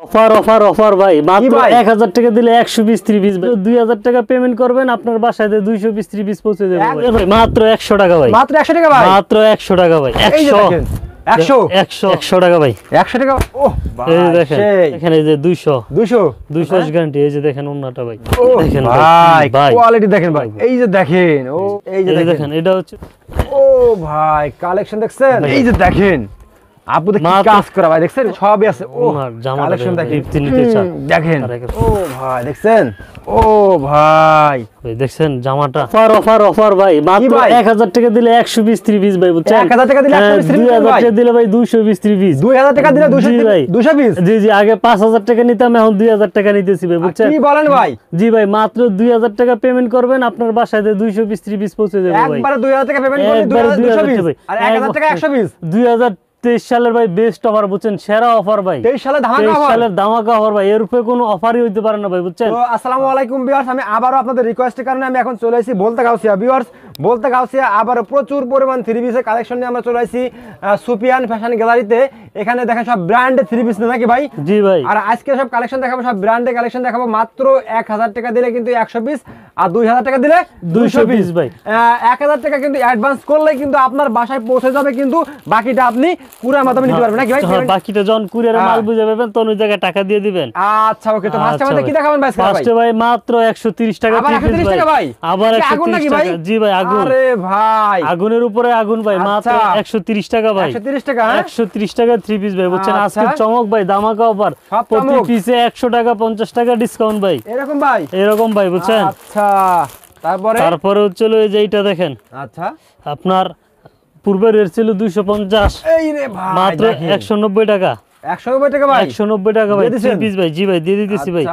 Offer offer offer ভাই, মাত্র 1000 টাকা দিলে 100 পিস 3 পিস, 2000 টাকা পেমেন্ট করবেন, আপনার বাসায় 200 পিস 3 পিস পৌঁছে যাবে ভাই, মাত্র 100 টাকা ভাই, মাত্র 100 টাকা ভাই, মাত্র 100 টাকা ভাই, 100 টাকা ভাই, 100 টাকা। ও ভাই দেখেন এখানে যে 200 গ্যারান্টি, এই যে দেখেন ওন্নাটা ভাই, দেখেন ভাই কোয়ালিটি দেখেন ভাই, এই যে দেখেন, ও এই যে দেখেন, এটা হচ্ছে ও ভাই কালেকশন দেখছেন, এই যে দেখেন আপু দেখেন কাজ করা ভাই, দেখছেন সবই আছে। ও কালেকশন দেখেন, ও ভাই দেখছেন, ও ভাই দেখছেন জামাটা অফার অফার অফার ভাই, মাত্র 1000 টাকা দিলে 100 পিস 3 পিস ভাই, বুঝছেন 1000 টাকা দিলে 100 পিস 3 পিস, 2000 টাকা দিলে ভাই 200 পিস 3 পিস, 2000 টাকা দিলে 200 পিস, জি জি, আগে 5000 টাকা নিতাম, এখন 2000 টাকা নিতেছি ভাই, বুঝছেন কি বলেন ভাই? জি ভাই, মাত্র 2000 টাকা পেমেন্ট করবেন, আপনার বাসায় 200 পিস 3 পিস পৌঁছে যাবে ভাই, একবারে 2000 টাকা পেমেন্ট করলে 200 পিস আর 1000 টাকা 100 পিস। 2023 সালের ভাই বেস্ট অফার, বুঝছেন সেরা অফার ভাই, 23 সালের ধামাকা অফার ভাই, এর উপরে কোনো অফারই হইতে পারে না ভাই, বুঝছেন। তো আসসালামু আলাইকুম ভিউয়ার্স, আমি আবারো আপনাদের রিকোয়েস্টের কারণে আমি এখন চলে এসেছি বলতে গাউসিয়া। ভিউয়ার্স বলতে গাউসিয়া আবারো প্রচুর পরিমাণ 3 পিসের কালেকশন নিয়ে আমরা চলে এসেছি সুফিয়ান ফ্যাশন গ্যালারিতে। এখানে দেখেন সব ব্র্যান্ডের 3 পিস নাকি ভাই? জি ভাই, আর আজকে সব কালেকশন দেখাবো, সব ব্র্যান্ডের কালেকশন দেখাবো, মাত্র 1000 টাকা দিলে কিন্তু 100 পিস, আর 2000 টাকা দিলে 200 পিস ভাই। 1000 টাকা কিন্তু অ্যাডভান্স করলে কিন্তু আপনার বাসায় পৌঁছে যাবে, কিন্তু বাকিটা আপনি কুরিয়ার মাধ্যমে নিতে পারবেন নাকি ভাই? বাকিটা যখন কুরিয়ারে মাল বুঝে পাবেন তখন ওই জায়গায় টাকা দিয়ে দিবেন। আচ্ছা ওকে, তো ফার্স্টে আমাদের কি দেখাবেন ভাই? ফার্স্টে ভাই মাত্র 130 টাকা, আবার 130 টাকা ভাই, আবার 130 টাকা। জি ভাই আগুন, আরে ভাই আগুনের উপরে আগুন ভাই, মাত্র 130 টাকা ভাই, 130 টাকা, 130 টাকা 3 পিস ভাই, বুঝছেন আজকে চমক ভাই, ধামাকা অফার, প্রতি পিসে 100 টাকা 50 টাকা ডিসকাউন্ট ভাই, এরকম ভাই বুঝছেন। আচ্ছা তারপরে হচ্ছে এই যে এইটা দেখেন, আচ্ছা আপনার পূর্বের রেট ছিল 250, এই রে ভাই মাত্র 190 টাকা, 190 টাকা ভাই, 190 টাকা ভাই 3 পিস ভাই। জি ভাই দিয়ে দিতেছি ভাই,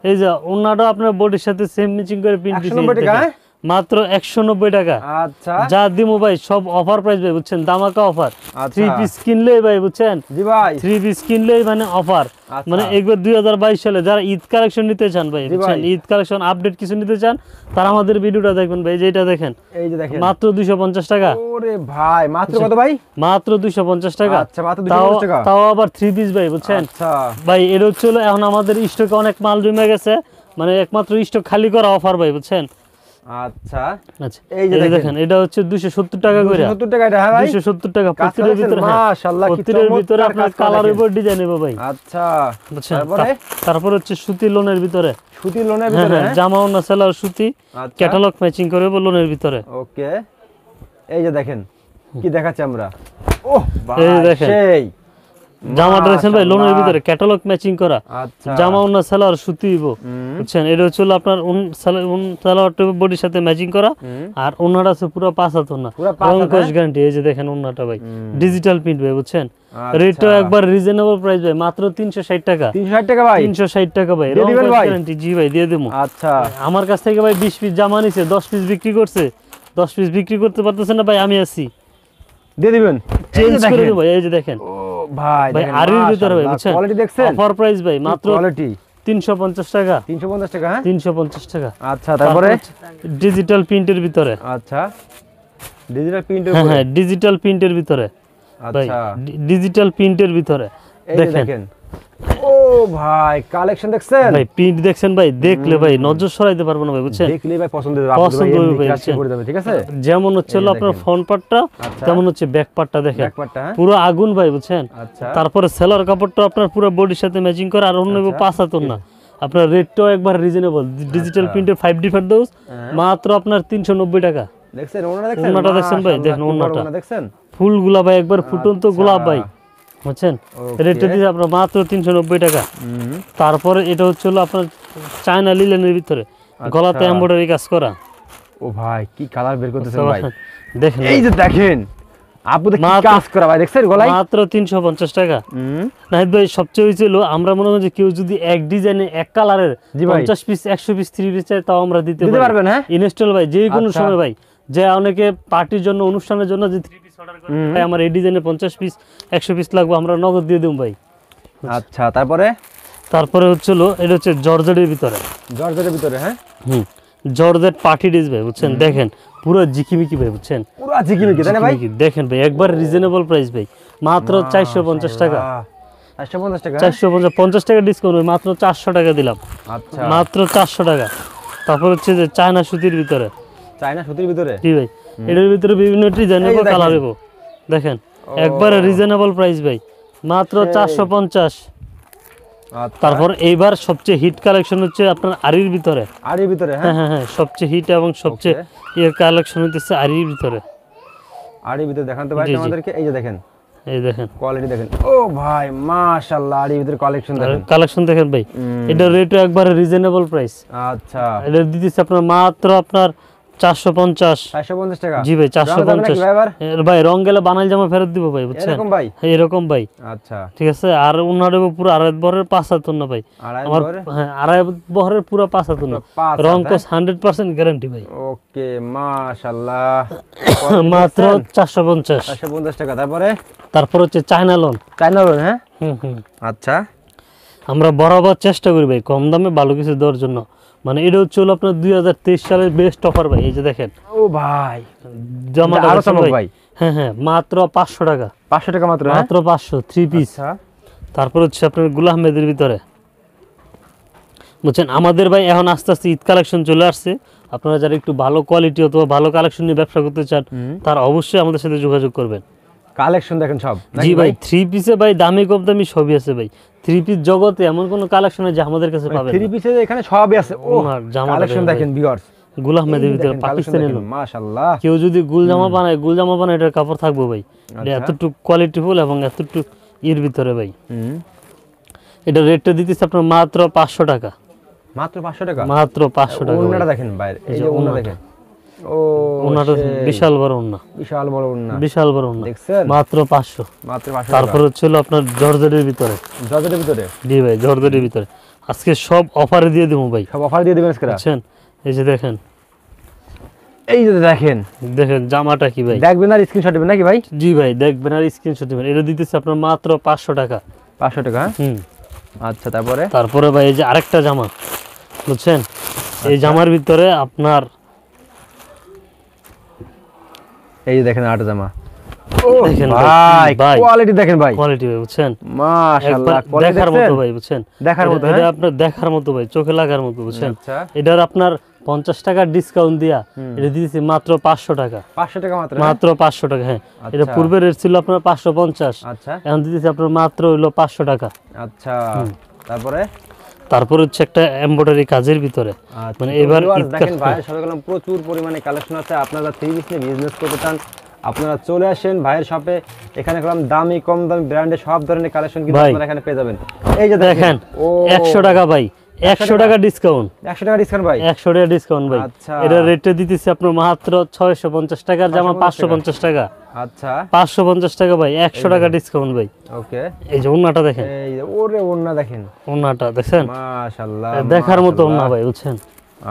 এই যে ওন্নাটা আপনার বডির সাথে সেম ম্যাচিং করে প্রিন্ট দিছি, 190 টাকা মাত্র 190 টাকা। আচ্ছা যা দিমু ভাই সব অফার প্রাইস ভাই, বুঝছেন ধামাকা অফার। 3 পিস কিনলেই ভাই, বুঝছেন জি ভাই 3 পিস কিনলেই মানে অফার, মানে একবার 2022 সালে যারা ঈদ কালেকশন নিতে চান ভাই, বুঝছেন ঈদ কালেকশন আপডেট কিছু নিতে চান, তারা আমাদের ভিডিওটা দেখবেন ভাই, যেটা দেখেন এই যে দেখেন মাত্র 250 টাকা। ওরে ভাই মাত্র কত ভাই? মাত্র 250 টাকা। আচ্ছা মাত্র 250 টাকা, তাও আবার 3 পিস ভাই, বুঝছেন। আচ্ছা ভাই এর হচ্ছে এখন আমাদের স্টকে অনেক মাল জমে গেছে, মানে একমাত্র স্টক খালি করা অফার ভাই, বুঝছেন। আচ্ছা আচ্ছা এই যে দেখেন এটা হচ্ছে 270 টাকা করে, 270 টাকা এটা, হ্যাঁ ভাই 270 টাকা প্রতিটার ভিতরে, মাশাআল্লাহ কি প্রতিটার ভিতরে আপনার কালার উপর ডিজাইন হবে ভাই। আচ্ছা তারপর হচ্ছে সুতি লোনের ভিতরে, সুতি লোনের ভিতরে জামা ওন্না সেলার সুতি ক্যাটালগ ম্যাচিং করে লোনের ভিতরে। ওকে এই যে দেখেন কি দেখাচ্ছি আমরা, ওহ ভাই সেই জামাটা দেখেন ভাই লোনের ভিতরে ক্যাটালগ ম্যাচিং করা, জামা ওন্না সেলার সুতি বুঝছেন। এটা হচ্ছে আপনার সেলারটা বডির সাথে ম্যাচিং করা, আর ওন্নাটা আছে পুরো 5 হাত ওন্না, রংকশ গ্যারান্টি। এই যে দেখেন ওন্নাটা ভাই ডিজিটাল প্রিন্ট ভাই, বুঝছেন। রেটটা একবার রিজনেবল প্রাইস ভাই, মাত্র 360 টাকা, 360 টাকা ভাই, 360 টাকা ভাই, রংকশ গ্যারান্টি। জি ভাই দিয়ে দেবো। আচ্ছা আমার কাছ থেকে ভাই 20 পিস জামা নিছে, 10 পিস বিক্রি করছে, 10 পিস বিক্রি করতে পারতেছেন না ভাই, আমি আছি দিয়ে দিবেন, চেঞ্জ করে দেব ভাই। এই যে দেখেন ভাই ভাই আরির ভিতরে ভাই, বুঝছেন কোয়ালিটি দেখছেন, অফার প্রাইস ভাই মাত্র কোয়ালিটি 350 টাকা, 350 টাকা, হ্যাঁ 350 টাকা। আচ্ছা তারপরে ডিজিটাল প্রিন্টের ভিতরে, আচ্ছা ডিজিটাল প্রিন্টের, হ্যাঁ ডিজিটাল প্রিন্টের ভিতরে ভাই, ডিজিটাল প্রিন্টের ভিতরে দেখেন। ও ভাই কালেকশন দেখছেন ভাই, প্রিন্ট দেখছেন ভাই, দেখলে ভাই নজর সরাইতে পারবো না ভাই, বুঝছেন। দেখলেই ভাই পছন্দ হবে, ঠিক আছে। যেমন হচ্ছে আপনার ফ্রন্ট পার্টটা, তেমন হচ্ছে ব্যাক পার্টটা দেখেন, পুরো আগুন ভাই, বুঝছেন। তারপরে সেলার কাপড়টা আপনার পুরো বডির সাথে ম্যাচিং করে, আর অন্য 5 হাত না, আপনার রেটটাও একবার রিজনেবল। ডিজিটাল প্রিন্টের 5D ফেরদৌস মাত্র আপনার 390 টাকা। দেখছেন ওন্নাটা দেখছেন ভাই, দেখেন ওন্নাটা দেখছেন, ফুলগুলা ভাই একবার ফুটন্ত গোলাপ ভাই, বুঝছেন। রেটটা দিচ্ছে আপনার মাত্র 390 টাকা। তারপরে এটা হচ্ছে আপনার চায়না লিলেনের ভিতরে গলাতে এমব্রয়ডারি কাজ করা। ও ভাই কি কালার বের করতেছেন ভাই, দেখেন এই যে দেখেন আপু দেখেন কাজ করা ভাই, দেখছেন গলায় মাত্র 350 টাকা। নাহিদ ভাই সবচেয়ে হইছিল আমরা মনে করি যে কেউ যদি এক ডিজাইনে এক কালারের 50 পিস 100 পিস 3 পিস চাই, তাও আমরা দিতে পারবেন, হ্যাঁ ইনস্টল ভাই, যে কোনো সময় ভাই। যে অনেকে পার্টির জন্য অনুষ্ঠানের জন্য যে 3 পিস অর্ডার করে ভাই, আমার এই ডিজাইনে 50 পিস 100 পিস লাগবে, আমরা নগদ দিয়ে দেব ভাই। আচ্ছা তারপরে হচ্ছিল এটা হচ্ছে জর্জেটের ভিতরে, হ্যাঁ জর্জেট পার্টি ড্রেস ভাই, বুঝছেন। দেখেন পুরো জিকিমিকি ভাই, বুঝছেন, পুরো জিকিমিকি তাই না ভাই? দেখেন ভাই একবার রিজনেবল প্রাইস ভাই, মাত্র 450 টাকা। 450 টাকা 450, 50 টাকা ডিসকাউন্ট, মাত্র 400 টাকা দিলাম, আচ্ছা মাত্র 400 টাকা। তারপর হচ্ছে যে চায়না সুতির ভিতরে, চায়না সুতির ভিতরে জি ভাই, এটার ভিতরে বিভিন্ন ডিজাইনের দেখেন। কালার হবে, দেখেন একবারে রিজনেবল প্রাইস ভাই, মাত্র 450। আচ্ছা তারপর এইবার সবচেয়ে হিট কালেকশন হচ্ছে আপনার আরির ভিতরে, আর এর ভিতরে হ্যাঁ হ্যাঁ হ্যাঁ, সবচেয়ে হিট এবং সবচেয়ে ইয়ের কালেকশন হচ্ছে আরির ভিতরে, আর এর ভিতরে দেখান তো ভাই জি, জি। আমাদেরকে, এই যে দেখেন এই দেখেন কোয়ালিটি দেখেন, ও ভাই মাশাআল্লাহ, আর এর ভিতরে কালেকশন দেখেন। কালেকশন দেখেন ভাই, এটা রেটও একবারে রিজনেবল প্রাইস, আচ্ছা এটা দিতেছে আপনার মাত্র আপনার 450। 450 টাকা জি ভাই, রং যাবে নাকি 450। ভাই আবার? ভাই রং গেলে বানাইল জামা ফেরত দিব ভাই, বুঝছেন, এরকম ভাই এরকম ভাই, আচ্ছা ঠিক আছে। আর উনার পুরো আড়াই বহরের 5 হাত না ভাই, আড়াই আমার বহরের? হ্যাঁ আড়াই বহরের পুরো 5 হাত না, পাঁচ রং হাত, কোস 100% গ্যারান্টি ভাই, ওকে মাশাআল্লাহ মাত্র 450। 450 টাকা। তারপরে তারপর হচ্ছে চায়না লোন, চায়না রোল, হ্যাঁ আচ্ছা আমরা বরাবর চেষ্টা করি ভাই কম দামে ভালো কিছু দেওয়ার জন্য, মানে এটা হচ্ছে হলো আপনার 2023 সালের বেস্ট অফার ভাই। এই যে দেখেন ও ভাই জামাটা আরো দেখছেন চমক ভাই, ভাই। হ্যাঁ হ্যাঁ মাত্র 500 টাকা, 500 টাকা মাত্র, হ্যাঁ মাত্র 500 থ্রি পিস। আচ্ছা তারপর হচ্ছে আপনার গুল আহমেদের ভিতরে, বুঝছেন আমাদের ভাই এখন আস্তে আস্তে ঈদ কালেকশন চলে আসছে, আপনারা যারা একটু ভালো কোয়ালিটি অথবা ভালো কালেকশন নিয়ে ব্যবসা করতে চান তারা অবশ্যই আমাদের সাথে যোগাযোগ করবেন। কালেকশন দেখেন সব নাকি জি ভাই, থ্রি পিসে ভাই দামি কম দামি সবই আছে ভাই, থ্রি পিস জগতে এমন কোনো কালেকশন আছে যে আমাদের কাছে পাবেন থ্রি পিসে এখানে সবই আছে। ও ওনার জামাটা কালেকশন দেখেন দেখেন ভিউয়ার্স, গুল আহমেদের ভিতরে পাকিস্তানি লোন, মাশাআল্লাহ কেউ যদি গুল জামা বানায় গুল জামা বানায় এটার কাপড় থাকবো ভাই, এটা এতটুকু কোয়ালিটিফুল এবং এতটুকু এর ভিতরে ভাই। এটা রেটটা দিতেছে আপনার মাত্র 500 টাকা, মাত্র 500 টাকা। মাত্র 500 টাকা ওন্নাটা দেখেন বাইরে, এই যে ওন্না দেখেন, ও ওনাটা বিশাল বড় ওন্না, বিশাল বড় ওন্না বিশাল বড় ওন্না, দেখছেন, মাত্র 500। মাত্র 500 তারপর টাকা। হচ্ছে হলো আপনার জর্জেটের ভিতরে, জর্জেটের ভিতরে জি ভাই জর্জেটের ভিতরে আজকে সব অফারে দিয়ে দেবো ভাই, সব অফার দিয়ে দিবেন আজকে। বুঝছেন এই যে দেখেন, এই যে দেখেন দেখেন জামাটা কি ভাই, দেখবেন আর স্ক্রিনশট দিবেন নাকি ভাই? জি ভাই দেখবেন আর স্ক্রিনশট দিবেন, এটা দিতেছে আপনার মাত্র 500 টাকা। 500 টাকা, হ্যাঁ আচ্ছা। তারপরে তারপরে ভাই এই যে আরেকটা জামা, বুঝছেন এই জামার ভিতরে আপনার এই যে দেখেন আট জামা, দেখেন ভাই ভাই কোয়ালিটি দেখেন ভাই, কোয়ালিটি ভাই, বুঝছেন মাশাআল্লাহ একবার দেখার মতো ভাই, বুঝছেন দেখার মতো, এটা হ্যাঁ? আপনার দেখার মতো ভাই, চোখে লাগার মতো, বুঝছেন আচ্ছা এটার আপনার 50 টাকা ডিসকাউন্ট দিয়া এটা দিয়েছি মাত্র 500 টাকা, 500 টাকা মাত্র, মাত্র 500 টাকা, হ্যাঁ এটা আচ্ছা। পূর্বে রেট ছিল আপনার 550, আচ্ছা এখন দিতেছি আপনার মাত্র হইলো 500 টাকা। আচ্ছা। তারপরে তারপর হচ্ছে একটা এমব্রয়ডারি কাজের ভিতরে, মানে এবার ভিউয়ার্স ঈদ দেখেন ভাই সবাই বললাম প্রচুর পরিমাণে কালেকশন আছে, আপনারা থ্রি পিস নিয়ে বিজনেস করতে চান আপনারা চলে আসেন ভাইয়ের শপে, এখানে কম দামি কম দামি ব্র্যান্ডের সব ধরনের কালেকশন কিন্তু ভাই, আপনারা এখানে পেয়ে যাবেন। এই যে দেখেন ও 100 টাকা ভাই, 100 টাকা ডিসকাউন্ট, 100 টাকা ডিসকাউন্ট ভাই, 100 টাকা ডিসকাউন্ট ভাই, আচ্ছা। এটা রেটে দিতেছি আপনার মাত্র 650 টাকার জামা 550 টাকা, আচ্ছা 550 টাকা ভাই, 100 টাকা ডিসকাউন্ট ভাই। ওকে। এই যে ওন্নাটা দেখেন, এই যে ওরে ওন্না দেখেন, ওন্নাটা দেখছেন মাশাআল্লাহ দেখার মতো ওন্না মাশাআল্লাহ। ভাই, বুঝছেন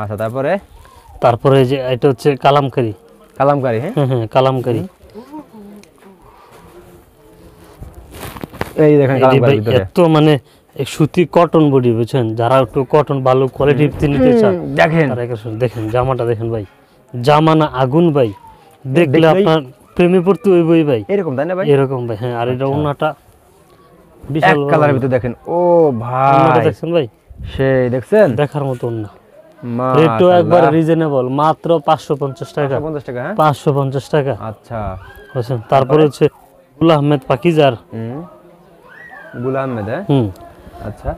আচ্ছা তারপরে তারপরে এই যে এটা হচ্ছে কালামকারী, কালামকারী, হ্যাঁ হ্যাঁ হ্যাঁ কালামকারী, এই দেখেন এই যে ভাই কালামকারীর ভিতরে এত মানে এই সুতি কটন বডি, বুঝছেন যারা একটু কটন ভালো কোয়ালিটি নিতে চান দেখেন, তারা দেখেন জামাটা দেখেন ভাই, জামা না আগুন ভাই, দেখলে দেখলেই- আপনার প্রেমে পড়তে হইবই ভাই, এরকম তাই না ভাই? এরকম ভাই, হ্যাঁ। আর এটা ওন্নাটা এক বিশাল বড় কালারের ওন্না। ভিতরে দেখেন, ও ওন্নাটা ভাই দেখছেন ভাই, সেই দেখছেন, দেখার মতো ওন্না, রেটও একবার রিজনেবল মাত্র 550 টাকা, 550 টাকা, হ্যাঁ 550 টাকা, আচ্ছা। বুঝছেন। তারপরে হচ্ছে গুল আহমেদ পাকিজার, গুল আহমেদ, হ্যাঁ হুম আচ্ছা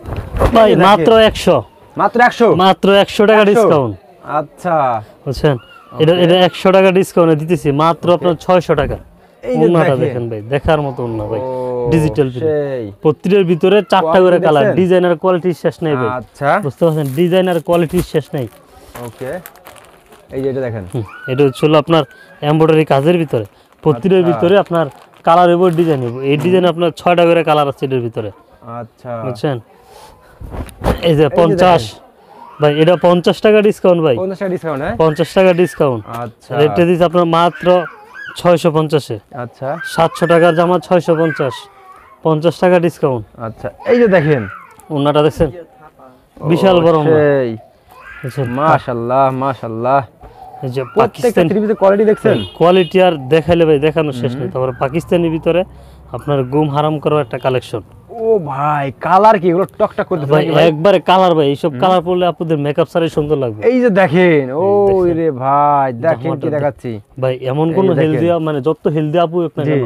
ভাই এই দেখেন, মাত্র 100, মাত্র 100, মাত্র 100 টাকা 100 ডিসকাউন্ট, আচ্ছা। বুঝছেন এটা 100 টাকা ডিসকাউন্টে দিতেছি মাত্র আপনার 600 টাকা। এই যে ওন্নাটা দেখেন, দেখেন ভাই, দেখার মতো ওন্না ভাই, ও, ডিজিটাল সেই প্রত্যেকের ভিতরে 4টা করে Quality কালার, দেখছেন? ডিজাইনার কোয়ালিটির শেষ নেই ভাই, আচ্ছা বুঝতে পারছেন ডিজাইনার কোয়ালিটির শেষ নেই। ওকে। এই যে এটা দেখেন, এটা হচ্ছে হলো আপনার এমব্রয়ডারি কাজের ভিতরে, প্রত্যেকের আচ্ছা। ভিতরে আপনার কালার এবং ডিজাইন হবে, এই ডিজাইন আপনার 6টা করে কালার আছে এটার ভিতরে, আচ্ছা বুঝছেন। এই যে 50 ভাই, এটা 50 টাকা ডিসকাউন্ট ভাই, 50 টাকা ডিসকাউন্ট, হ্যাঁ 50 টাকা ডিসকাউন্ট, আচ্ছা রেটটা দিচ্ছে আপনার মাত্র 650-এ, আচ্ছা 700 টাকার জামা 650, 50 টাকা ডিসকাউন্ট। আচ্ছা। এই যে দেখেন ওন্নাটা দেখছেন বিশাল বড় ওন্না, সেই বুঝছেন। মাশাআল্লাহ মাশাআল্লাহ, এই যে প্রত্যেকটা পাকিস্তান থ্রি পিসের কোয়ালিটি দেখছেন, কোয়ালিটি আর দেখাইলে ভাই দেখানো শেষ নেই। তারপরে পাকিস্তানি ভিতরে আপনার গুম হারাম করা একটা কালেকশন, ও ও ভাই কালার কি এগুলো টকটক করতেছে ভাই নাকি ভাই? একবারে কালার ভাই, এইসব কালার পরলে আপনাদের মেকআপ ছাড়াই সুন্দর লাগবে। এই যে দেখেন, ও রে ভাই দেখেন কি দেখাচ্ছি ভাই এমন কোন হেলদি মানে যত হেলদি আপু হোক না কেন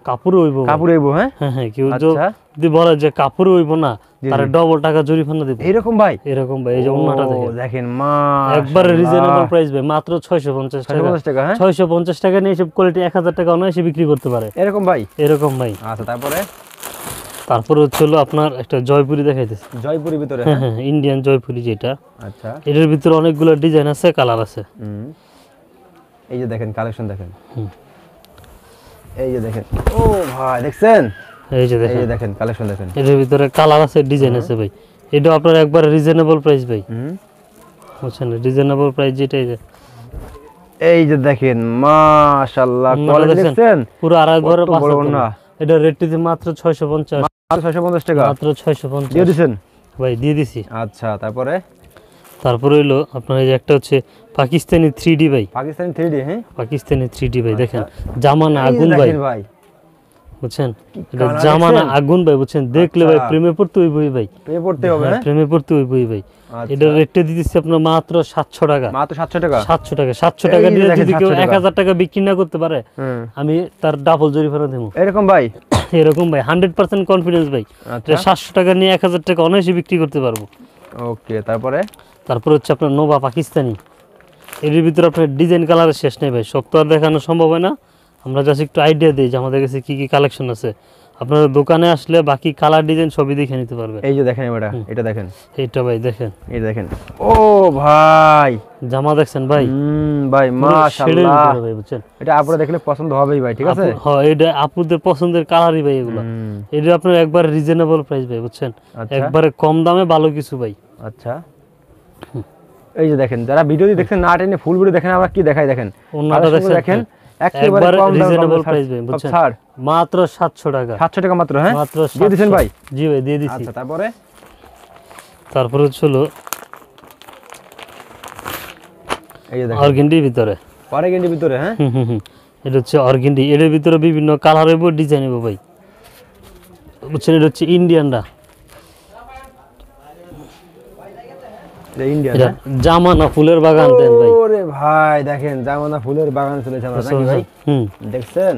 কাপড়ে হইব ভাই। কাপড় হইব, হ্যাঁ হ্যাঁ হ্যাঁ, কেউ আচ্ছা। যদি বলে যে কাপড়ে হইব না তারে ডবল টাকা জরিমানা দিব। এরকম ভাই? এরকম ভাই, এই যে ওন্নাটা ও দেখেন দেখেন মা একবারে রিজনেবল প্রাইস ভাই, মাত্র 650 টাকা। 650 টাকা, হ্যাঁ 650 টাকা নিয়ে সব কোয়ালিটি 1000 টাকা অনায়াসে বিক্রি করতে পারে। এরকম ভাই? এরকম ভাই। আচ্ছা তারপরে তারপরে হচ্ছে হলো আপনার একটা জয়পুরি দেখাইতেছে। জয়পুরের ভিতরে, হ্যাঁ হ্যাঁ, ইন্ডিয়ান জয়পুরি যেটা। আচ্ছা এটার ভিতরে অনেকগুলো ডিজাইন আছে, কালার আছে। এই যে দেখেন কালেকশন দেখেন, হুম। এই যে দেখেন, ও ভাই দেখছেন, এই যে এই দেখেন যে দেখেন কালেকশন দেখেন। এটার ভিতরে কালার আছে, ডিজাইন আছে ভাই। এটা আপনার একবার রিজনেবল প্রাইস ভাই, বুঝছেন? রিজনেবল প্রাইস যেটাই যে এই যে দেখেন মাশাআল্লাহ কোয়ালিটি দেখছেন, পুরো আড়াই ভরে কত বড় ওন্না। এটা রেট দিতে মাত্র 650, মাত্র 650 টাকা মাত্র 650 দিয়ে দিবেন ভাই, দিয়ে দিছি। আচ্ছা তারপরে তারপরে হইলো আপনার এই যে একটা হচ্ছে পাকিস্তানি 3D ভাই, পাকিস্তানি 3D, হ্যাঁ পাকিস্তানি 3D ভাই দেখেন, জামানা এই যে আগুন ভাই, দেখেন ভাই বুঝছেন? এটা কালার জামানা দেখছেন? আগুন ভাই, বুঝছেন? দেখলে ভাই আচ্ছা। প্রেমে পড়তে হইবই ভাই, পে করতে হবে, হ্যাঁ হ্যাঁ প্রেমে পড়তে হইবই ভাই। আচ্ছা। এটা রেটটা দিতেছি আপনার মাত্র 700 টাকা। মাত্র 700 টাকা 700 টাকা, 700 টাকা এই যে দিয়ে দেখেন যদি কেউ 700 টাকা। 1000 টাকা বিক্রি না করতে পারে হুম আমি তার ডাবল জরিমানা দেবো। এরকম ভাই? এরকম ভাই 100% কনফিডেন্স ভাই, আচ্ছা যে 700 টাকা নিয়ে 1000 টাকা অনায়াসে বিক্রি করতে পারবো। ওকে তারপরে তারপর হচ্ছে আপনার নোভা পাকিস্তানি, এর ভিতরে আপনার ডিজাইন কালারের শেষ নেই ভাই, সব তো আর দেখানো সম্ভব হয় না। আমরা জাস্ট একটু আইডিয়া দিই যে আমাদের কাছে কি কি কালেকশন আছে। আপনারা দোকানে আসলে বাকি কালার ডিজাইন সবই দেখে নিতে পারবেন। এই যে দেখেন এটা দেখেন, এইটা ভাই দেখেন, এই দেখেন, ও ভাই জামা দেখছেন ভাই, ভাই পুরো shade এর মাশাআল্লাহ, ভিতরে ভাই, বুঝছেন? এটা আপনারা দেখলে পছন্দ হবেই ভাই, ঠিক আছে? হ্যাঁ, এটা আপুদের পছন্দের কালারই ভাই এগুলো। এটা আপনার একবার রিজনেবল প্রাইস ভাই, বুঝছেন? আচ্ছা। একবারে কম দামে ভালো কিছু ভাই। আচ্ছা এই যে দেখেন, যারা ভিডিওটি দেখছেন না টেনে ফুল ভিডিও দেখেন, আমরা কি দেখাই দেখেন, ওন্নাটা কালেকশনগুলো দেখেন, একেবারে একবারে কম দামে রিজনেবল পাবেন, প্রাইস ভাই, বুঝছেন? ছাড় মাত্র 700 টাকা। 700 টাকা মাত্র, হ্যাঁ মাত্র দিয়ে দিছেন 700 ভাই? জি ভাই, দিয়ে দিছি। আচ্ছা তারপরে তারপরে হচ্ছে হলো এই যে দেখেন অর্গেন্ডির ভিতরে, অরেগেন্ডির ভিতরে, হ্যাঁ এটা হচ্ছে অর্গেন্ডি, এর ভিতরে বিভিন্ন কালার হইব, ডিজাইন হইব ভাই, বুঝছেন? এটা হচ্ছে ইন্ডিয়ানরা, ইন্ডিয়ান, এটা জামানা ফুলের বাগান দেন ভাই। ওরে ভাই দেখেন জামানা ফুলের বাগান চলেছে আমরা, নাকি ভাই? দেখছেন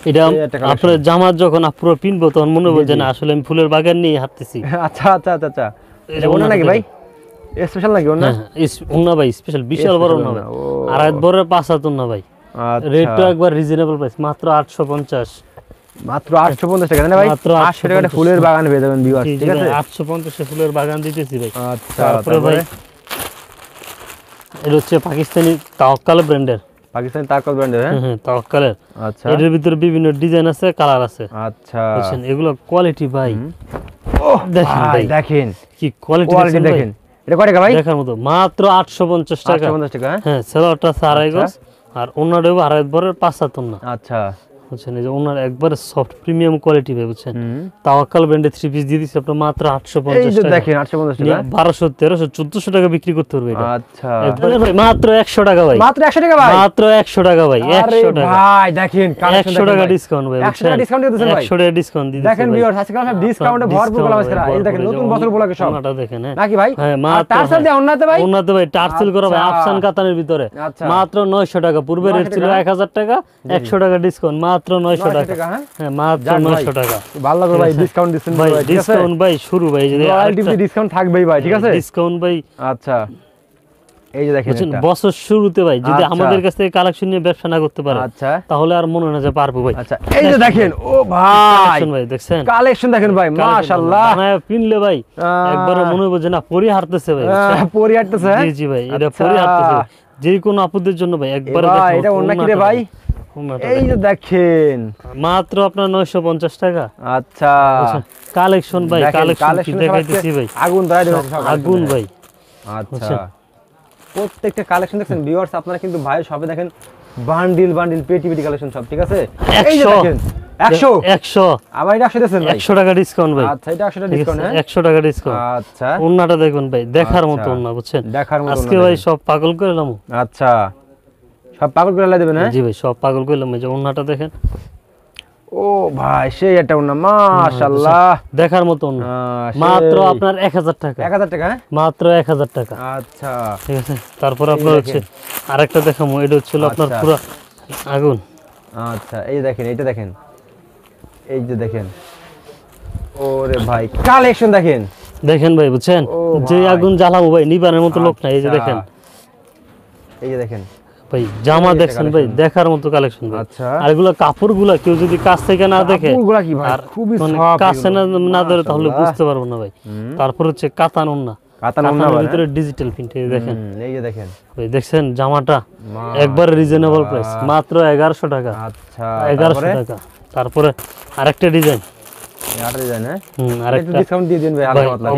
এটা এই একটা collection। আপনার জামা যখন পুরো পিনবো তখন মনে হবে যে না আসলে আমি ফুলের বাগান নিয়ে হাঁটতেছি। আচ্ছা আচ্ছা আচ্ছা আচ্ছা, এটা ওনা নাকি ভাই? স্পেশাল নাকি ওনা? ওনা ভাই স্পেশাল, বিশাল বড় ওনা ভাই, ও। আড়াই বড় 5 হাত ওনা ভাই। আচ্ছা রেটটা একবার রিজনেবল প্রাইস, মাত্র 850। মাত্র 850 টাকা না ভাই? মাত্র 800 টাকা ফুলের বাগান পেয়ে যাবেন ভিউয়ার্স, ঠিক আছে? 850 এ ফুলের বাগান দিতেছি ভাই। আচ্ছা তারপরে ভাই এটা হচ্ছে পাকিস্তানি তাওয়াক্কাল ব্র্যান্ডের, পাকিস্তানি তাকল ব্র্যান্ডের, হ্যাঁ হ্যাঁ তাওয়াক্কালের। আচ্ছা এর ভিতরে বিভিন্ন ডিজাইন আছে, কালার আছে, আচ্ছা বুঝছেন? এগুলো কোয়ালিটি ভাই, ওহ দেখেন ভাই ভাই দেখেন কি কোয়ালিটি কোয়ালিটি দেখেন, এটা কয় টাকা ভাই? দেখার মতো, মাত্র 850 টাকা। 850 টাকা, হ্যাঁ হ্যাঁ, সেলোয়ারটা আড়াই গজ আর ওনার দেবো আড়াই বরের 5 হাত ওনা, আচ্ছা বুঝছেন? এই যে ওনার একবারে সফট প্রিমিয়াম কোয়ালিটি ভাই, বুঝছেন? তাওয়াক্কাল ব্র্যান্ডের 3 পিস দিয়ে দিচ্ছি আপনার মাত্র এই 850 যে টাকা। দেখেন 850 টাকা, 1200, 1300, 1400 টাকা বিক্রি করতে পারবে এটা। আচ্ছা একবারে ভাই মাত্র 100 টাকা ভাই, মাত্র 100 টাকা ভাই? মাত্র 100 টাকা ভাই, আরে 100 টাকা, ভাই দেখেন কালেকশন 100 টাকা ডিসকাউন্ট ভাই, 100 টাকা ডিসকাউন্ট দিয়ে দিয়েছেন ভাই? 100 টাকা ডিসকাউন্ট দিয়ে দেখেন ভিউয়ার্স আজকে সব ডিসকাউন্টে ভরপুর গোলাম আছে, এই দেখেন নতুন বছর উপলক্ষে সব, ওনাটা দেখেন, হ্যাঁ নাকি ভাই? হ্যাঁ, আর মাত্র টার্সেল দিয়ে অন্যতে ভাই? ওনাতে ভাই টার্সেল করা ভাই, আচ্ছা। আফসান কাতানের ভিতরে আচ্ছা। মাত্র 900 টাকা। পূর্বে রেট 900 ছিল টাকা? 1000 টাকা, 100 টাকা ডিসকাউন্ট, মাত্র 900 টাকা। হ্যাঁ হ্যাঁ, মাত্র যাক ভাই, 900 টাকা। ভালো লাগলো ভাই, ডিসকাউন্ট দিচ্ছেন ভাই ভাই, ঠিক আছে? ডিসকাউন্ট ভাই শুরু ভাই, যদি রয়্যালটি ডিসকাউন্ট থাকবেই ভাই, ঠিক আছে? ডিসকাউন্ট ভাই, আচ্ছা এই যে দেখেন বুঝছেন? একটা, বছর শুরুতে ভাই যদি আচ্ছা। আমাদের কাছ থেকে কালেকশন নিয়ে ব্যবসা না করতে পারে আচ্ছা তাহলে আর মনে হয় না যে পারবো ভাই। আচ্ছা এই যে দেখেন, ও ভাই কালেকশন ভাই দেখছেন, কালেকশন দেখেন ভাই, মাশাআল্লাহ বানায় পিনলে ভাই একবার মনে হবে যে না পরি হারতেছে ভাই, বুঝছেন? পরি হাঁটতেছে, হ্যাঁ? জি জি ভাই, এটা আচ্ছা। পরি হারতেছে ভাই। যে কোনো আপুদের জন্য ভাই একবারে ভাই, দেখেন এটা ওন্না কি রে ভাই? ওন্নাটা এই যে দেখেন, মাত্র আপনার 950 টাকা। আচ্ছা কালেকশন ভাই, দেখেন, কালেকশন কি collection দেখাইতেছি ভাই, আগুন ধরাই দেবেন সব আগুন ভাই। আচ্ছা প্রত্যেকটা কালেকশন দেখছেন ভিউয়ার্স, আপনারা কিন্তু ভাই সবে দেখেন বান্ডিল বান্ডিল পেটি পেটি কালেকশন সব, ঠিক আছে? এই যে 100 দেখেন 100 100 আবার এটা 100 দিয়েছেন ভাই? 100 টাকা ডিসকাউন্ট ভাই। আচ্ছা এটা 100 টাকা ঠিক ডিসকাউন্ট, আছে, হ্যাঁ 100 টাকা ডিসকাউন্ট। আচ্ছা ওন্নাটা দেখবেন ভাই, দেখার মতো আচ্ছা। ওন্না, বুঝছেন? দেখার মতো আজকে ওন্না ভাই দেখেন। সব পাগল করে এলাম। আচ্ছা সব পাগল করে লাই দেবেন, হ্যাঁ? জি ভাই সব পাগল করে এলাম। এই যে ওন্নাটা দেখেন, ও ভাই সেই একটা ওন্না মাশাআল্লাহ দেখার মতো ওন্না মাত্র আপনার 1000 টাকা 1000 টাকা হ্যাঁ মাত্র 1000 টাকা আচ্ছা ঠিক আছে তারপর আপনার হচ্ছে আরেকটা দেখামু এটা হচ্ছে আপনার পুরো আগুন আচ্ছা এই দেখেন এটা দেখেন এই যে দেখেন ওরে ভাই কালেকশন দেখেন দেখেন ভাই বুঝছেন যে আগুন জ্বালাবো ভাই নিবানের মতো লোক নাই এই যে দেখেন এই যে দেখেন ভাই জামা দেখছেন ভাই দেখার মতো কালেকশন ভাই আচ্ছা আর এগুলো কাপড়গুলো কেউ যদি কাছ থেকে না দেখে কাপড়গুলো কি ভাই খুবই সফট কাছে না ধরে তাহলে বুঝতে পারবো না ভাই তারপর হচ্ছে কাতান ওন্না কাতানের ভিতরে ডিজিটাল প্রিন্ট এই দেখেন এই যে দেখেন ভাই দেখছেন জামাটা একবার রিজনেবল প্রাইস মাত্র 1100 টাকা আচ্ছা 1100 টাকা তারপরে আরেকটা ডিজাইন আর ডিজাইন হ্যাঁ আরেকটা ডিসকাউন্ট দিয়ে দিন ভাই হালকা পাতলা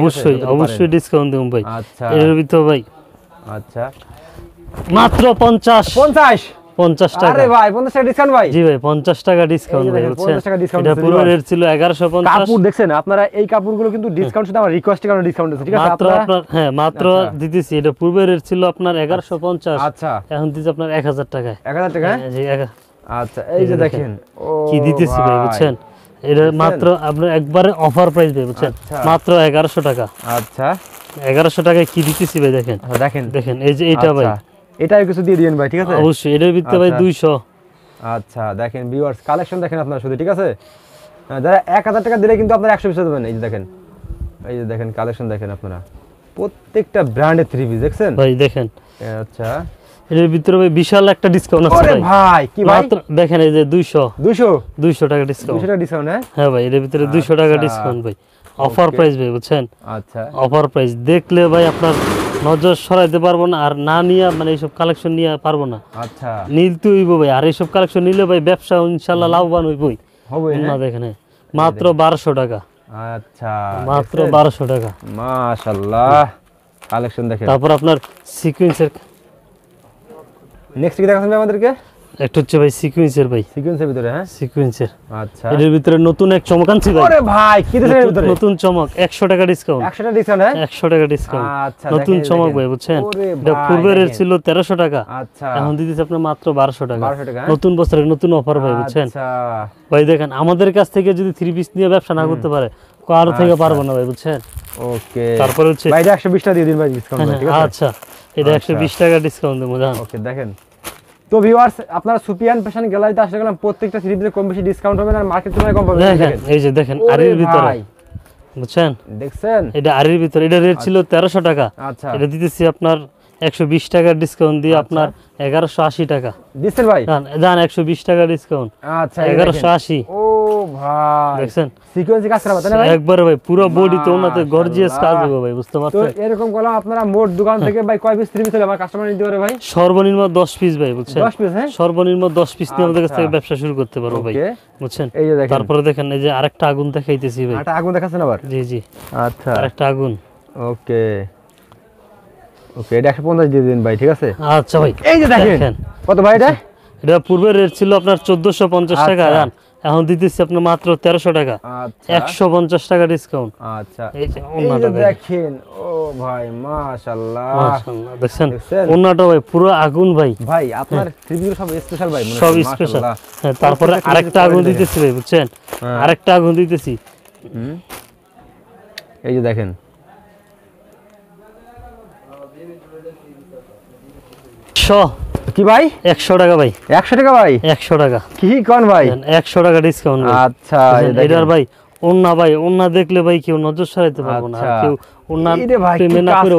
অবশ্যই ডিসকাউন্ট দেব ভাই আচ্ছা এর ভিতর ভাই আচ্ছা মাত্র 50 টাকা আরে ভাই 50 টাকা ডিসকাউন্ট ভাই জি ভাই 50 টাকা ডিসকাউন্ট ভাই 50 টাকা ডিসকাউন্ট এটা পুরো রেট ছিল 1150 কাপড় দেখছেন আপনারা এই কাপড়গুলো কিন্তু ডিসকাউন্ট শুধু আমার রিকোয়েস্টের কারণে ডিসকাউন্ট আছে ঠিক আছে মাত্র আপনার হ্যাঁ মাত্র দিতেছি এটা পূর্বে রেট ছিল আপনার 1150 আচ্ছা এখন দিতেছি আপনার 1000 টাকায় 1000 টাকা জি আচ্ছা এই যে দেখেন ও কি দিতেছি ভাই বুঝছেন এটা মাত্র আপনার একবারে অফার প্রাইস ভাই বুঝছেন মাত্র 1100 টাকা আচ্ছা 1100 টাকায় কি দিতেছি ভাই দেখেন দেখেন এই যে এটা ভাই এটাই কিছু দিয়ে দিবেন ভাই ঠিক আছে অবশ্যই এটার ভিতরে ভাই 200 আচ্ছা দেখেন ভিউয়ার্স কালেকশন দেখেন আপনারা শুধু ঠিক আছে যারা 1000 টাকা দিলে কিন্তু আপনারা 100 পিস দেবেন এই যে দেখেন কালেকশন দেখেন আপনারা প্রত্যেকটা ব্র্যান্ডের থ্রি পিস দেখছেন ভাই দেখেন আচ্ছা এর ভিতরে ভাই বিশাল একটা ডিসকাউন্ট আছে আরে ভাই কি ভাই মাত্র দেখেন এই যে 200 টাকা ডিসকাউন্ট 200 টাকা ডিসকাউন্ট হ্যাঁ ভাই এর ভিতরে 200 টাকা ডিসকাউন্ট ভাই অফার প্রাইস ভাই বুঝছেন আচ্ছা অফার প্রাইস দেখলে ভাই আপনার নজর সরাইতে পারবো না আর না নিয়ে মানে এইসব কালেকশন নিয়ে পারবো না আচ্ছা নিতে হইব ভাই আর এইসব কালেকশন নিলে ভাই ব্যবসা ইনশাআল্লাহ লাভবান হইবই হবে না দেখেন মাত্র 1200 টাকা আচ্ছা মাত্র 1200 টাকা মাশাআল্লাহ কালেকশন দেখেন তারপর আপনার সিকোয়েন্সের নেক্সট কি দেখাচ্ছেন আমাদেরকে একটা হচ্ছে ভাই সিকোয়েন্সের ভাই সিকোয়েন্সের ভিতরে হ্যাঁ সিকোয়েন্সের আচ্ছা এর ভিতরে নতুন এক চমক আনছি ভাই আরে ভাই কি দিছেন এর ভিতরে নতুন চমক 100 টাকা ডিসকাউন্ট 100 টাকা ডিসকাউন্ট হ্যাঁ 100 টাকা ডিসকাউন্ট আচ্ছা নতুন চমক ভাই বুঝছেন এটা পূর্বের রেট ছিল 1300 টাকা আচ্ছা এখন দিতেছি আপনার মাত্র 1200 টাকা 1200 টাকা নতুন বছরের নতুন অফার ভাই বুঝছেন আচ্ছা ভাই দেখেন আমাদের কাছ থেকে যদি থ্রি পিস নিয়ে ব্যবসা না করতে পারে কারো থেকে পারবো না ভাই বুঝছেন ওকে তারপর হচ্ছে ভাই 120 টাকা দিয়ে দিন ভাই ডিসকাউন্ট ঠিক আছে আচ্ছা এটা 120 টাকা ডিসকাউন্ট দেবো জান ওকে দেখেন তো ভিউয়ার্স আপনারা সুপিয়ান ফ্যাশন গ্যালারিতে আসলে গেলাম প্রত্যেকটা থ্রি পিসে কম বেশি ডিসকাউন্ট হবে না মার্কেট তুলনায় কম পাবেন দেখেন এই যে দেখেন আরির ভিতরে বুঝছেন দেখছেন এটা আরির ভিতরে এটা রেট ছিল 1300 টাকা আচ্ছা এটা দিতেছি আপনার 120 টাকা ডিসকাউন্ট দিয়ে আপনার 1180 টাকা দিছেন ভাই জান 120 টাকা ডিসকাউন্ট আচ্ছা 1180 ও ভাই দেখছেন সিকোয়েন্সে কাজ করা না ভাই একবার ভাই পুরো বডি তো ওনাতে গর্জিয়াস কাজ হবে ভাই বুঝতে তো পারছেন এরকম করলাম আপনারা মোট দোকান থেকে ভাই কয় পিস থ্রি পিস হলে আমার কাস্টমার নিতে পারে ভাই সর্বনিম্ন 10 পিস ভাই বুঝছেন 10 পিস হ্যাঁ সর্বনিম্ন 10 পিস নিয়ে আমাদের কাছ থেকে ব্যবসা শুরু করতে পারবো ভাই বুঝছেন এই যে দেখেন তারপরে দেখেন এই যে আরেকটা আগুন দেখাইতেছি ভাই এটা আগুন দেখাচ্ছেন আবার জি জি আচ্ছা আরেকটা আগুন ওকে ওকে এটা 150 দিয়ে দিন ভাই ঠিক আছে আচ্ছা ভাই এই যে দেখেন কত ভাই এটা পূর্বের রেট ছিল আপনার 1450 টাকা জান এখন দিতেছি আপনার মাত্র 1300 টাকা আচ্ছা 150 টাকা ডিসকাউন্ট আচ্ছা এই যে এই ওন্নাটা যে দেখেন ও ভাই মাশাআল্লাহ মাশাআল্লাহ দেখছেন ওন্নাটা ভাই পুরো আগুন ভাই ভাই আপনার থ্রি পিস সব স্পেশাল ভাই সব স্পেশাল হ্যাঁ তারপরে আরেকটা আগুন দিতেছি ভাই বুঝছেন আরেকটা আগুন দিতেছি এই যে দেখেন কি ভাই 100 টাকা ভাই 100 টাকা ভাই 100 টাকা কি কোন ভাই 100 টাকা ডিসকাউন্ট আচ্ছা এটার ভাই ওন্না ভাই ওন্না দেখলে ভাই কেউ নজর সরাইতে পারবো না আর কেউ ওন্না প্রেমে না করে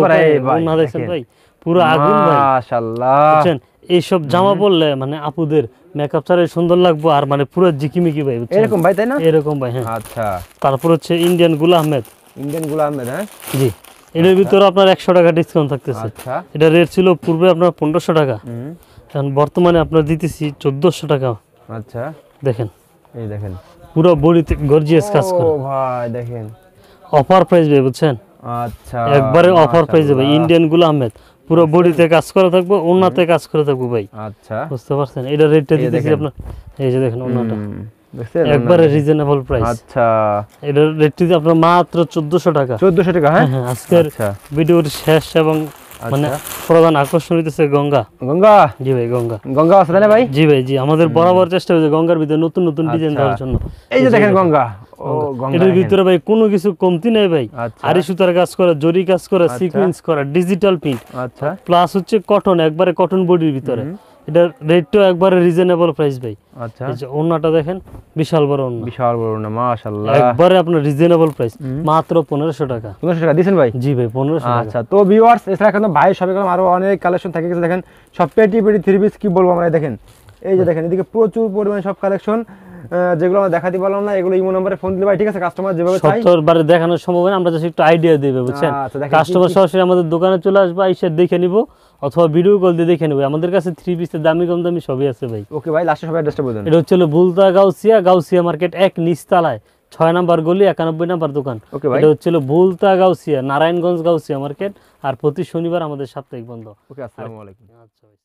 ওন্না দেখেন ভাই পুরো আগুন ভাই মাশাআল্লাহ বুঝছেন এইসব জামা পরলে মানে আপুদের মেকআপ ছাড়া সুন্দর লাগবে আর মানে পুরো জিকিমিকি ভাই বুঝছেন এরকম ভাই তাই না এরকম ভাই হ্যাঁ আচ্ছা তারপর হচ্ছে ইন্ডিয়ান গুলা আহমেদ হ্যাঁ জি এর ভিতরে আপনার 100 টাকা ডিসকাউন্ট থাকতেছে আচ্ছা এটা রেট ছিল পূর্বে আপনার 1500 টাকা এখন বর্তমানে আপনার দিতেছি 1400 টাকা আচ্ছা দেখেন এই দেখেন পুরো বডিতে গর্জিয়াস কাজ করে ও ভাই দেখেন অফার প্রাইস ভাই বুঝছেন আচ্ছা একবারে অফার প্রাইস ভাই ইন্ডিয়ান গুলা আহমেদ পুরো বডিতে কাজ করা থাকবে ওন্নাতে কাজ করে থাকবে ভাই আচ্ছা বুঝতে পারছেন এটা রেটটা দিতেছি আপনার এই যে দেখেন ওন্নাটা দেখছেন একবারে রিজনেবল প্রাইস আচ্ছা এটা রেটটি আপনার মাত্র 1400 টাকা 1400 টাকা হ্যাঁ আজকের ভিডিওর শেষ এবং মানে প্রধান আকর্ষণ হইতেছে গঙ্গা। গঙ্গা, জি ভাই গঙ্গা। গঙ্গা আছে তাই না ভাই? জি ভাই জি, আমাদের বরাবর চেষ্টা হয়েছে গঙ্গার ভিতরে নতুন নতুন ডিজাইন দেওয়ার জন্য। এই যে দেখেন গঙ্গা, ও গঙ্গা এটার ভিতরে ভাই কোনো কিছু কমতি নাই ভাই। আচ্ছা। আরি সুতার কাজ করা, জরি কাজ করা, সিকোয়েন্স করা, ডিজিটাল প্রিন্ট, আচ্ছা প্লাস হচ্ছে কটন, একবারে কটন বডির ভিতরে। এটার রেটটাও একবারে রিজনেবল প্রাইস ভাই। আচ্ছা, এই যে ওন্নাটা দেখেন, বিশাল বড় ওন্না, বিশাল বড় না, মাশাআল্লাহ। একবারে আপনার রিজনেবল প্রাইস, মাত্র 1500 টাকা। 1500 টাকা দিয়েছেন ভাই? জি ভাই 1500 টাকা। আচ্ছা, তো ভিউয়ার্স এছাড়া কিন্তু ভাই সবে আরো অনেক কালেকশন থাকে গেছে। দেখেন সব পেটি পেটি থ্রি পিস, কি বলবো আমরা, দেখেন এই যে দেখেন এদিকে প্রচুর পরিমাণে সব কালেকশন, যেগুলো আমরা দেখাতে পারলাম না, এগুলো ইমো নম্বরে ফোন দিলে ভাই, ঠিক আছে? কাস্টমার যেভাবে চাই 70 বারে দেখানোর সম্ভব না, আমরা জাস্ট একটু আইডিয়া দেব, বুঝছেন? আচ্ছা, দেখেন কাস্টমার সরাসরি আমাদের দোকানে চলে আসবে, এসে দেখে নিব, অথবা ভিডিও কল দিয়ে দেখে নিব। আমাদের কাছে থ্রি পিসের দামি কম দামি সবই আছে ভাই। ওকে ভাই, লাস্টে সবাই অ্যাড্রেসটা বলে দেন। এটা হচ্ছে ভুলতা গাউসিয়া, গাউসিয়া মার্কেট 1 নিচতলায় 6 নাম্বার গলি 91 নাম্বার দোকান। ওকে ভাই, এটা হচ্ছে ভুলতা গাউসিয়া, নারায়ণগঞ্জ গাউসিয়া মার্কেট। আর প্রতি শনিবার আমাদের সাপ্তাহিক বন্ধ। ওকে, আসসালামু আলাইকুম। আচ্ছা ভাই।